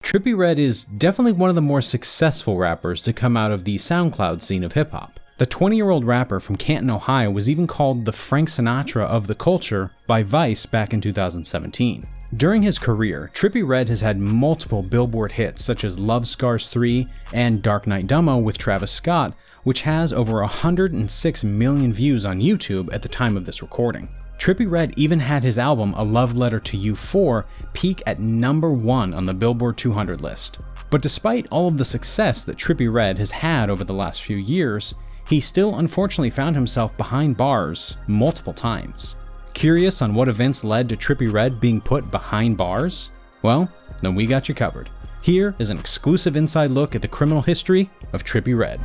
Trippie Redd is definitely one of the more successful rappers to come out of the Soundcloud scene of hip-hop. The 20-year-old rapper from Canton, Ohio was even called the Frank Sinatra of the culture by Vice back in 2017. During his career, Trippie Redd has had multiple Billboard hits such as Love Scars 3 and Dark Knight Dummo with Travis Scott, which has over 106 million views on YouTube at the time of this recording. Trippie Redd even had his album A Love Letter to You 4 peak at #1 on the Billboard 200 list. But despite all of the success that Trippie Redd has had over the last few years, he still unfortunately found himself behind bars multiple times. Curious on what events led to Trippie Redd being put behind bars? Well, then we got you covered. Here is an exclusive inside look at the criminal history of Trippie Redd.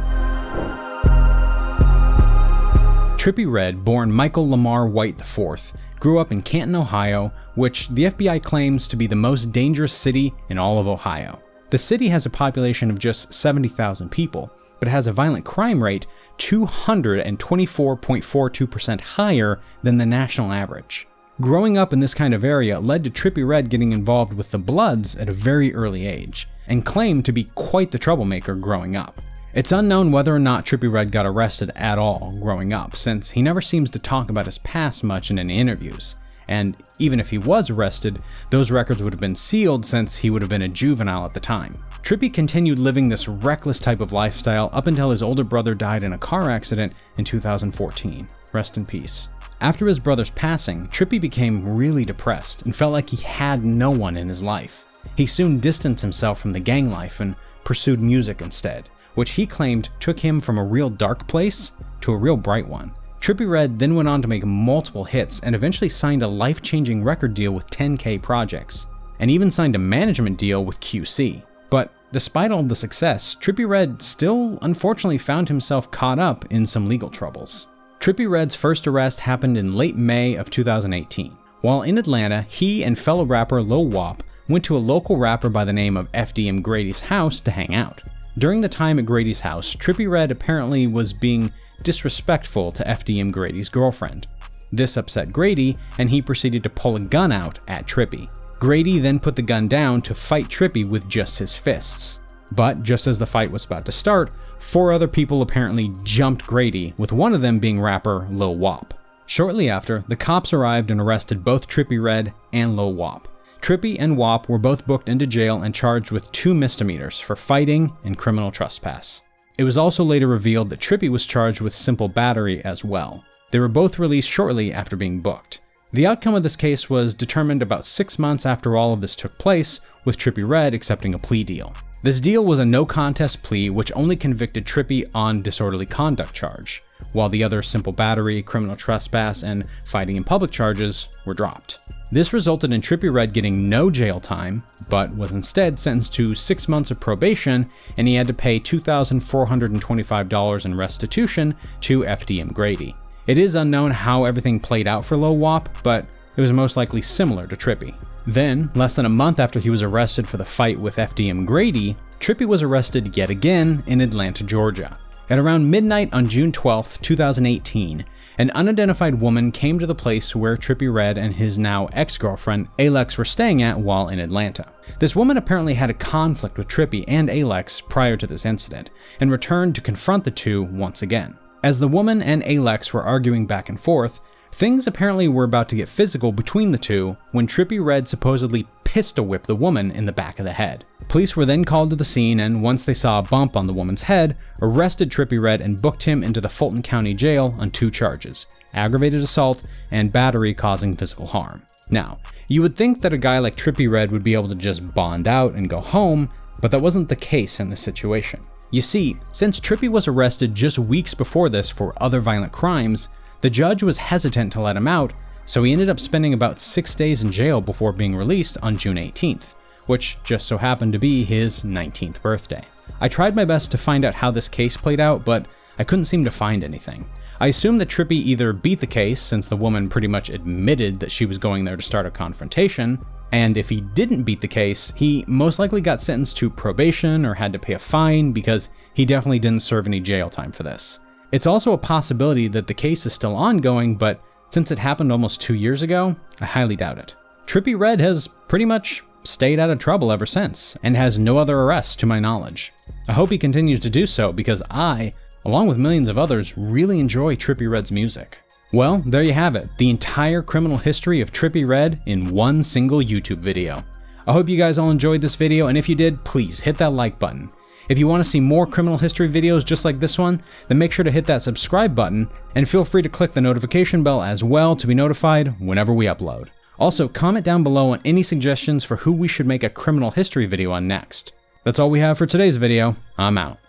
Trippie Redd, born Michael Lamar White IV, grew up in Canton, Ohio, which the FBI claims to be the most dangerous city in all of Ohio. The city has a population of just 70,000 people, but has a violent crime rate 224.42% higher than the national average. Growing up in this kind of area led to Trippie Redd getting involved with the Bloods at a very early age, and claimed to be quite the troublemaker growing up. It's unknown whether or not Trippie Redd got arrested at all growing up, since he never seems to talk about his past much in any interviews. And even if he was arrested, those records would have been sealed since he would have been a juvenile at the time. Trippie continued living this reckless type of lifestyle up until his older brother died in a car accident in 2014. Rest in peace. After his brother's passing, Trippie became really depressed and felt like he had no one in his life. He soon distanced himself from the gang life and pursued music instead, which he claimed took him from a real dark place to a real bright one. Trippie Redd then went on to make multiple hits and eventually signed a life-changing record deal with 10K Projects, and even signed a management deal with QC. But despite all the success, Trippie Redd still unfortunately found himself caught up in some legal troubles. Trippie Redd's first arrest happened in late May of 2018. While in Atlanta, he and fellow rapper Lil Wop went to a local rapper by the name of FDM Grady's house to hang out. During the time at Grady's house, Trippie Redd apparently was being disrespectful to FDM Grady's girlfriend. This upset Grady, and he proceeded to pull a gun out at Trippie. Grady then put the gun down to fight Trippie with just his fists. But just as the fight was about to start, 4 other people apparently jumped Grady, with one of them being rapper Lil Wop. Shortly after, the cops arrived and arrested both Trippie Redd and Lil Wop. Trippie and Wop were both booked into jail and charged with 2 misdemeanors for fighting and criminal trespass. It was also later revealed that Trippie was charged with simple battery as well. They were both released shortly after being booked. The outcome of this case was determined about 6 months after all of this took place, with Trippie Redd accepting a plea deal. This deal was a no-contest plea which only convicted Trippie on disorderly conduct charge, while the other simple battery, criminal trespass, and fighting in public charges were dropped. This resulted in Trippie Redd getting no jail time, but was instead sentenced to 6 months of probation, and he had to pay $2,425 in restitution to FDM Grady. It is unknown how everything played out for Lil Wop, but it was most likely similar to Trippie. Then, less than a month after he was arrested for the fight with FDM Grady, Trippie was arrested yet again in Atlanta, Georgia. At around midnight on June 12, 2018, an unidentified woman came to the place where Trippie Redd and his now ex-girlfriend Alex were staying at while in Atlanta. This woman apparently had a conflict with Trippie and Alex prior to this incident, and returned to confront the two once again. As the woman and Alex were arguing back and forth, things apparently were about to get physical between the two when Trippie Redd supposedly pistol whipped the woman in the back of the head. Police were then called to the scene, and once they saw a bump on the woman's head, arrested Trippie Redd and booked him into the Fulton County Jail on 2 charges: aggravated assault and battery causing physical harm. Now, you would think that a guy like Trippie Redd would be able to just bond out and go home, but that wasn't the case in this situation. You see, since Trippie was arrested just weeks before this for other violent crimes, the judge was hesitant to let him out, so he ended up spending about 6 days in jail before being released on June 18th, which just so happened to be his 19th birthday. I tried my best to find out how this case played out, but I couldn't seem to find anything. I assume that Trippie either beat the case, since the woman pretty much admitted that she was going there to start a confrontation, and if he didn't beat the case, he most likely got sentenced to probation or had to pay a fine, because he definitely didn't serve any jail time for this. It's also a possibility that the case is still ongoing, but since it happened almost 2 years ago, I highly doubt it. Trippie Redd has pretty much stayed out of trouble ever since, and has no other arrests to my knowledge. I hope he continues to do so because I, along with millions of others, really enjoy Trippie Redd's music. Well, there you have it, the entire criminal history of Trippie Redd in one single YouTube video. I hope you guys all enjoyed this video, and if you did, please hit that like button. If you want to see more criminal history videos just like this one, then make sure to hit that subscribe button, and feel free to click the notification bell as well to be notified whenever we upload. Also, comment down below on any suggestions for who we should make a criminal history video on next. That's all we have for today's video. I'm out.